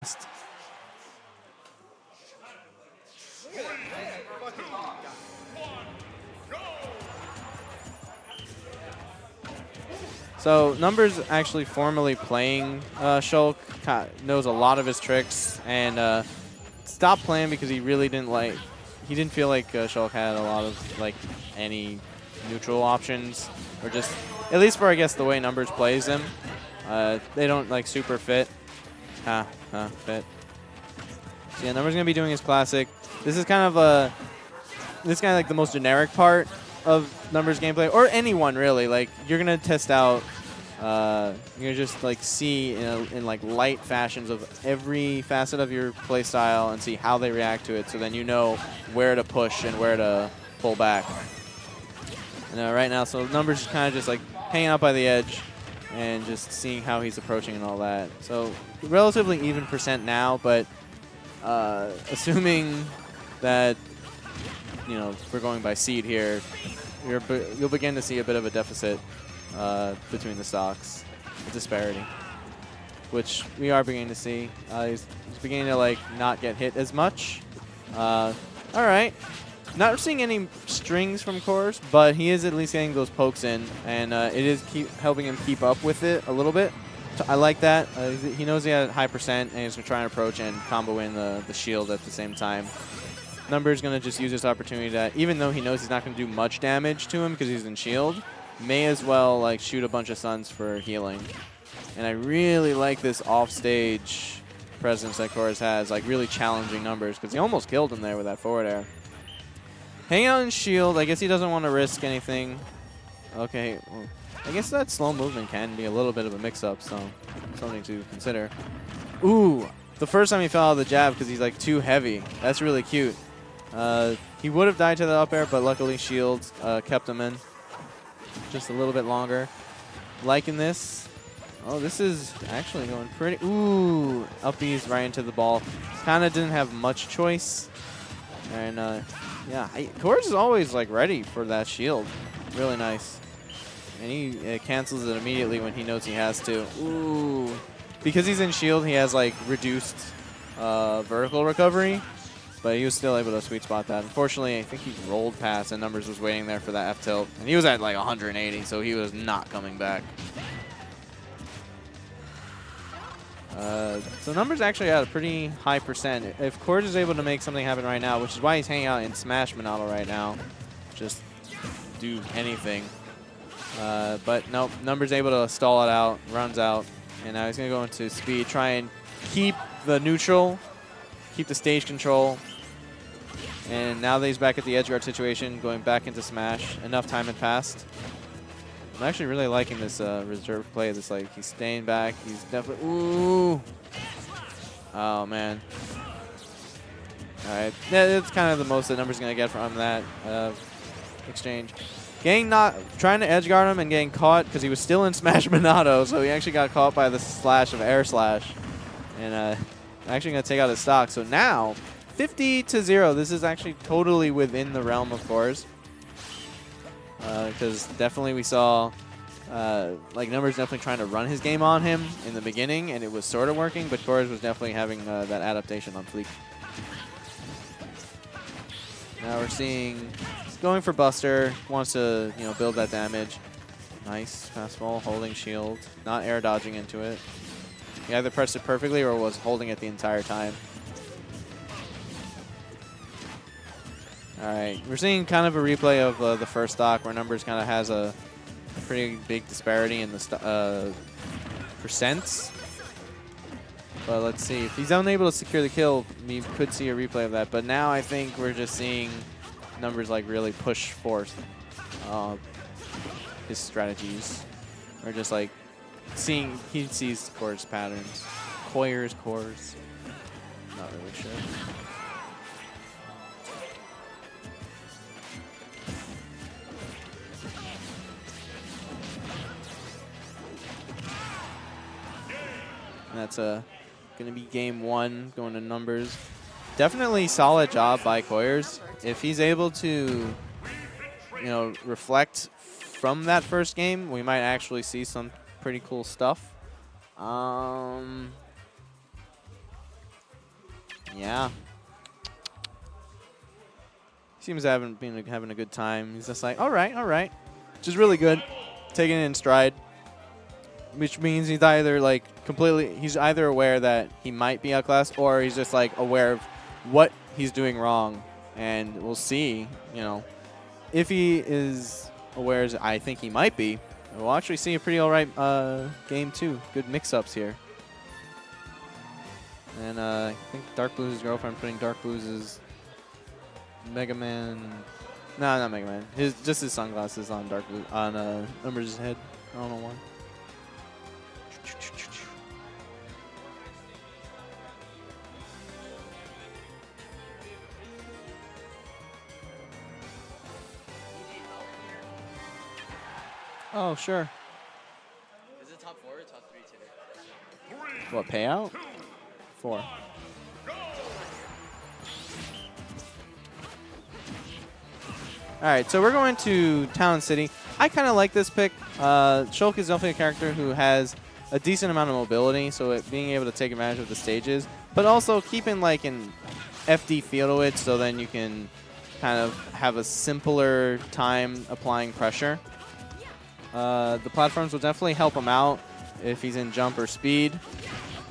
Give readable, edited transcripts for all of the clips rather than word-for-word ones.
So Numbers actually formally playing Shulk, knows a lot of his tricks, and stopped playing because he really didn't like. He didn't feel like Shulk had a lot of like any neutral options, or just at least for I guess the way Numbers plays him. They don't like super fit. Fit. So yeah, Numbers gonna be doing his classic. This is kind of like the most generic part of Numbers gameplay, or anyone really. Like you're gonna test out, you're gonna just like see in like light fashions of every facet of your play style and see how they react to it. So then you know where to push and where to pull back. And right now, so Numbers is kind of just like hanging out by the edge and just seeing how he's approaching and all that. So relatively even percent now, but assuming that we're going by seed here, you'll begin to see a bit of a deficit between the stocks, a disparity, which we are beginning to see. He's beginning to like not get hit as much. All right, not seeing any strings from Coyors, but he is at least getting those pokes in, and it is helping him keep up with it a little bit. So I like that. He knows he had high percent, and he's going to try and approach and combo in the shield at the same time. Numbers going to just use this opportunity that, even though he knows he's not going to do much damage to him because he's in shield, may as well like shoot a bunch of stuns for healing. And I really like this offstage presence that Coyors has, like really challenging Numbers, because he almost killed him there with that forward air. Hang out in shield. I guess he doesn't want to risk anything. Okay, well, I guess that slow movement can be a little bit of a mix-up, so something to consider. Ooh, the first time he fell out of the jab because he's like too heavy. That's really cute. He would have died to the up air, but luckily shield kept him in just a little bit longer. Liking this. Oh, this is actually going pretty. Ooh, up B's right into the ball. Kind of didn't have much choice. And yeah, Coyors is always like ready for that shield. Really nice. And he cancels it immediately when he knows he has to. Ooh. Because he's in shield, he has like reduced vertical recovery, but he was still able to sweet spot that. Unfortunately, I think he rolled past and Numbers was waiting there for that F tilt. And he was at like 180, so he was not coming back. So Numbers actually had a pretty high percent. If Coyors is able to make something happen right now, which is why he's hanging out in Smash Monado right now, just do anything. But nope, Numbers able to stall it out, runs out, and now he's going to go into speed, try and keep the neutral, keep the stage control. And now that he's back at the edge guard situation, going back into Smash, enough time had passed. I'm actually really liking this reserve play. This like he's staying back. He's definitely ooh. Oh man. All right, that's kind of the most that Numbers gonna get from that exchange. Trying to edge guard him and getting caught because he was still in Smash Monado, so he actually got caught by the slash of air slash, and actually gonna take out his stock. So now 50-0. This is actually totally within the realm of Coyors. Because definitely we saw like Numbers definitely trying to run his game on him in the beginning, and it was sort of working, but Coyors was definitely having that adaptation on fleek. Now we're seeing he's going for Buster, wants to build that damage. Nice fastball, holding shield, not air dodging into it. He either pressed it perfectly or was holding it the entire time. All right, we're seeing kind of a replay of the first stock where Numbers kind of has a pretty big disparity in the percents. But let's see. If he's unable to secure the kill, we could see a replay of that. But now I think we're just seeing Numbers like really push forth his strategies. Or just like seeing, he sees Coyors patterns. Coyors. Not really sure. And that's going to be game one, going to Numbers. Definitely solid job by Coyors. If he's able to, reflect from that first game, we might actually see some pretty cool stuff. Yeah. Seems to have been having a good time. He's just like, all right, which is really good, taking it in stride. Which means he's either like he's either aware that he might be outclassed, or he's just like aware of what he's doing wrong, and we'll see. You know, if he is aware, as I think he might be, we'll actually see a pretty all right game too. Good mix-ups here. And I think Dark Blues' girlfriend putting Dark Blues' Mega Man. No, not Mega Man. Just his sunglasses on Dark Blue on Numbers' head. I don't know why. Oh, sure. Is it top 4 or top 3 today? What, payout? 4. All right, so we're going to Town City. I kind of like this pick. Shulk is definitely a character who has a decent amount of mobility, so being able to take advantage of the stages, but also keeping like an FD feel to it, so then you can kind of have a simpler time applying pressure. The platforms will definitely help him out if he's in jump or speed.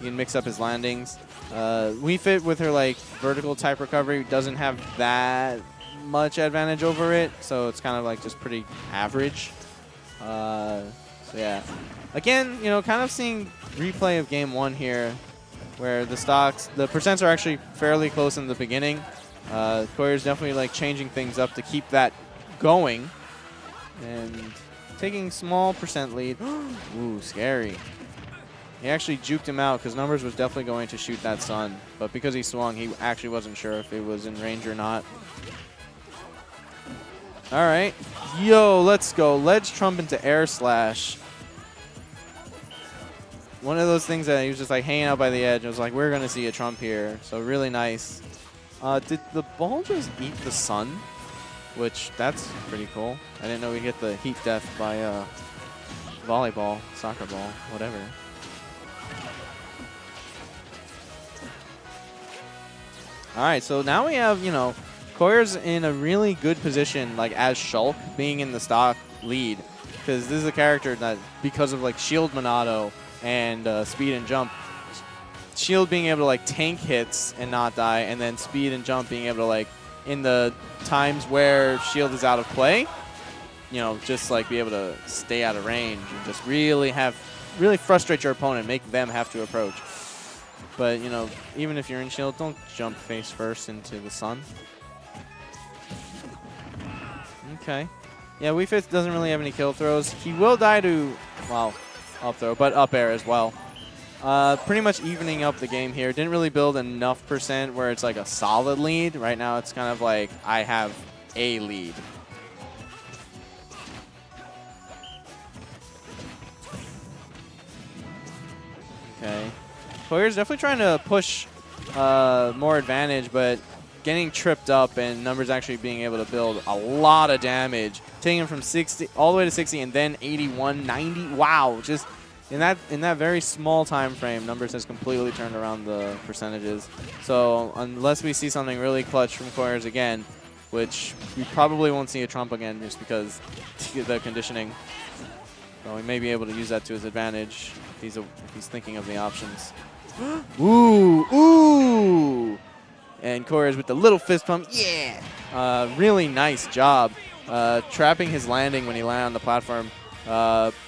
You can mix up his landings. Wii Fit with her like vertical type recovery doesn't have that much advantage over it, so it's kind of like just pretty average. So yeah, again, you know, kind of seeing replay of game 1 here, where the percents are actually fairly close in the beginning. Coyors definitely like changing things up to keep that going, and taking small percent lead. Ooh, scary. He actually juked him out because Numbers was definitely going to shoot that sun, but because he swung, he actually wasn't sure if it was in range or not. All right. Yo, let's go. Ledge trump into air slash. One of those things that he was just like hanging out by the edge. I was like, we're going to see a trump here. So really nice. Did the ball just eat the sun? Which, that's pretty cool. I didn't know we'd get the heat death by volleyball, soccer ball, whatever. All right, so now we have, you know, Coyors in a really good position, like as Shulk, being in the stock lead. Because this is a character that, because of like shield Monado and speed and jump, shield being able to like tank hits and not die, and then speed and jump being able to like, in the times where shield is out of play, you know, just like be able to stay out of range and just really frustrate your opponent, make them have to approach. But, you know, even if you're in shield, don't jump face first into the sun. Okay. Yeah, Wii Fit doesn't really have any kill throws. He will die to, well, up throw, but up air as well. Pretty much evening up the game here. Didn't really build enough percent where it's like a solid lead. Right now it's kind of like I have a lead. Okay. Coyors definitely trying to push more advantage, but getting tripped up, and Numbers actually being able to build a lot of damage, taking him from 60 all the way to 60 and then 81, 90. Wow, just in that very small time frame, Numbers has completely turned around the percentages. So unless we see something really clutch from Coyors again, which we probably won't see a trump again just because the conditioning. So we may be able to use that to his advantage if he's thinking of the options. Ooh, ooh! And Coyors with the little fist pump. Yeah! Really nice job trapping his landing when he landed on the platform.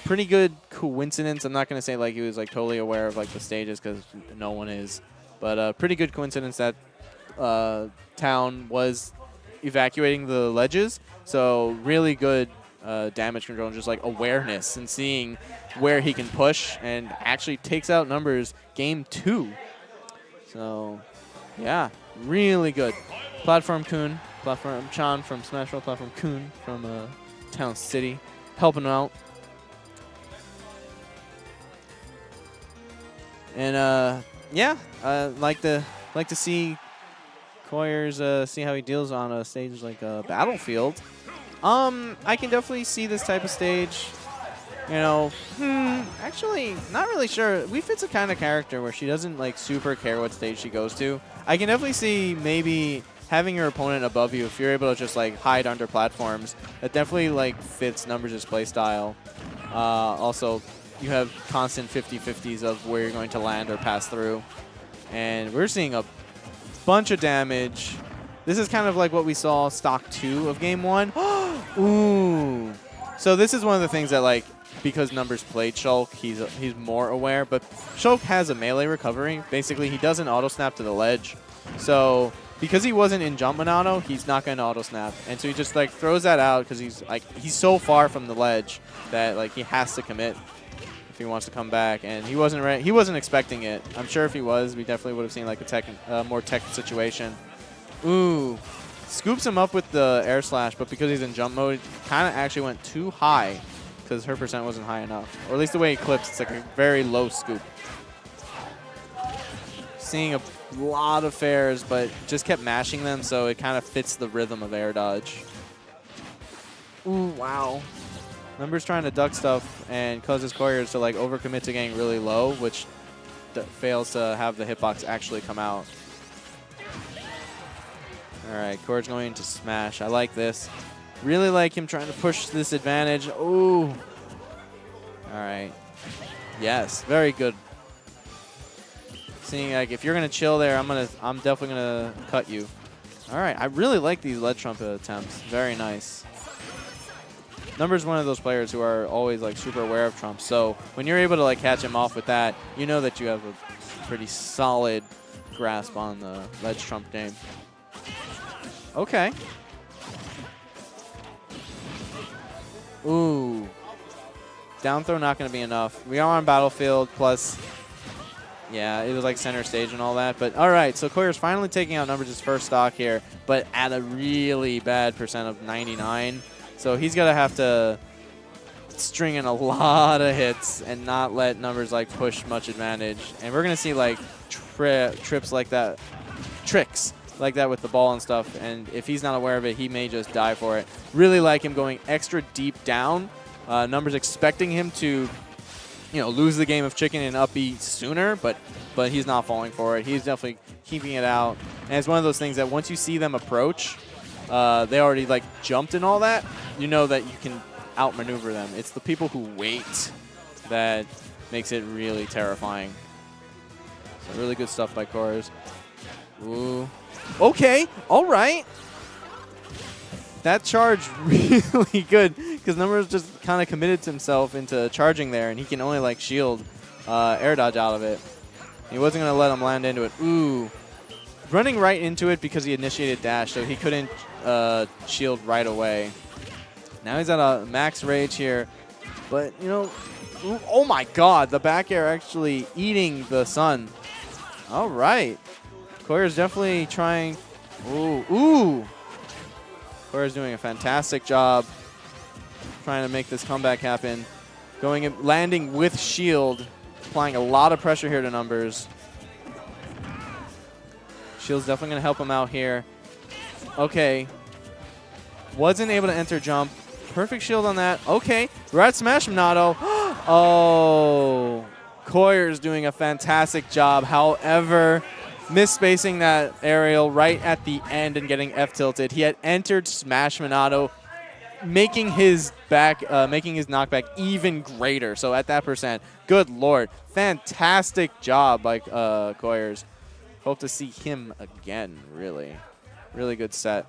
Pretty good coincidence. I'm not going to say like he was like totally aware of like the stages, because no one is. But pretty good coincidence that Town was evacuating the ledges. So really good damage control and just like awareness and seeing where he can push, and actually takes out Numbers game 2. So yeah, really good. Platform Kun, Platform Chan from Smash Bros. Platform Kun from Town City, helping out. And yeah, like to see Coyors see how he deals on a stage like Battlefield. I can definitely see this type of stage You know, actually, not really sure. Wii Fit's a kind of character where she doesn't like super care what stage she goes to. I can definitely see maybe having your opponent above you, if you're able to just like hide under platforms, that definitely like fits Numbers' play style. Also, you have constant 50-50s of where you're going to land or pass through. And we're seeing a bunch of damage. This is kind of like what we saw stock 2 of game 1. Ooh. So this is one of the things that, like, because Numbers played Shulk, he's more aware. But Shulk has a melee recovery. Basically, he doesn't auto-snap to the ledge. So because he wasn't in Jump Monado, he's not going to auto-snap. And so he just, like, throws that out because he's so far from the ledge that, like, he has to commit if he wants to come back. And he wasn't ready. He wasn't expecting it. I'm sure if he was, we definitely would have seen, like, a more tech situation. Ooh. Scoops him up with the air slash, but because he's in jump mode, kind of actually went too high because her percent wasn't high enough. Or at least the way he clips, it's like a very low scoop. Seeing a lot of fairs, but just kept mashing them, so it kind of fits the rhythm of air dodge. Ooh, wow. Numbers trying to duck stuff and causes Coyors to like overcommit to getting really low, which fails to have the hitbox actually come out. All right, Coyors going to smash. I like this. Really like him trying to push this advantage. Ooh. All right. Yes, very good. Seeing like if you're gonna chill there, I'm definitely gonna cut you. All right, I really like these lead trumpet attempts. Very nice. Numbers one of those players who are always like super aware of trumps. So when you're able to like catch him off with that, you know that you have a pretty solid grasp on the ledge trump game. Okay. Ooh. Down throw not going to be enough. We are on Battlefield, plus, yeah, it was like center stage and all that. But all right, so Coyors finally taking out Numbers' first stock here, but at a really bad percent of 99. So he's going to have to string in a lot of hits and not let Numbers like push much advantage. And we're going to see like trips like that, tricks like that with the ball and stuff, and if he's not aware of it, he may just die for it. Really like him going extra deep down. Numbers expecting him to, lose the game of chicken and up B sooner, but he's not falling for it. He's definitely keeping it out. And it's one of those things that once you see them approach, they already like jumped and all that, you know that you can outmaneuver them. It's the people who wait that makes it really terrifying. So really good stuff by Coyors. Ooh. Okay, all right. That charge really good because Numbers just kind of committed himself into charging there, and he can only like shield air dodge out of it. He wasn't going to let him land into it. Ooh. Running right into it because he initiated dash, so he couldn't shield right away. Now he's at a max rage here, but, ooh, oh my god, the back air actually eating the sun. All right. Coyors definitely trying. Ooh. Coyors doing a fantastic job trying to make this comeback happen. Landing with shield, applying a lot of pressure here to Numbers. Shield's definitely going to help him out here. Okay. Wasn't able to enter jump. Perfect shield on that. Okay. We're at Smash Monado. Oh. Coyors doing a fantastic job. However, misspacing that aerial right at the end and getting F-tilted. He had entered Smash Monado, making his knockback even greater. So at that percent, good lord, fantastic job by Coyors. Hope to see him again, really. Really good set.